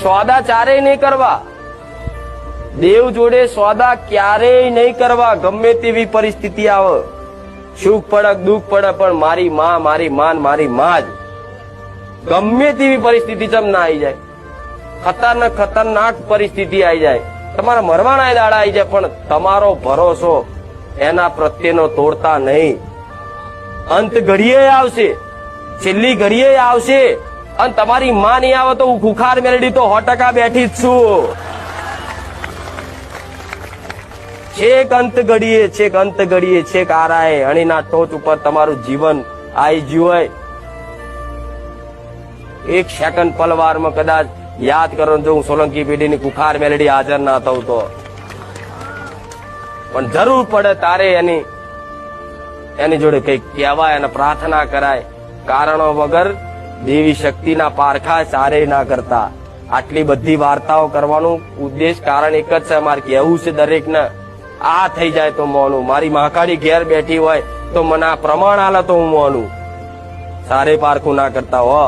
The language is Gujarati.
સોદા ચારેય નહીં કરવા, દેવ જોડે સોદા ક્યારેય નહીં કરવા. ગમે તેવી પરિસ્થિતિ આવે, સુખ પડે દુઃખ પડે, પણ મારી માં મારી માં જ. ગમે તેવી પરિસ્થિતિ ચમ ના આવી જાય, ખતરનાક પરિસ્થિતિ આવી જાય, તમારા મરવાના દાડા આવી જાય, પણ તમારો ભરોસો એના પ્રત્યેનો તોડતા નહીં. અંત ઘડીએ આવશે, છેલ્લી ઘડીએ આવશે, અને તમારી માં નહીં આવે તો હું ખુખાર મેલડી તો 100% બેઠી જ છું. છેક અંત ઘડીએ છેક આરાએ અણીના ટોચ ઉપર તમારું જીવન આવી ગયું હોય. એક સેકન્ડ પલવારમાં કદાચ યાદ કરો, જો હું સોલંકી પેઢીની કુખાર મેલડી હાજર ના થઉં તો, પણ જરૂર પડે તારે એની જોડે કઈક કહેવાય અને પ્રાર્થના કરાય. કારણો વગર દેવી શક્તિના પારખા ચારેય ના કરતા. આટલી બધી વાર્તાઓ કરવાનું ઉદ્દેશ કારણ એક જ છે, મારે કહેવું છે દરેકને, આ થઈ જાય તો મોનું. મારી મહાકાળી ઘેર બેઠી હોય તો મને આ પ્રમાણ આલે તો હું મોનું. સારે પારખું ના કરતા હો.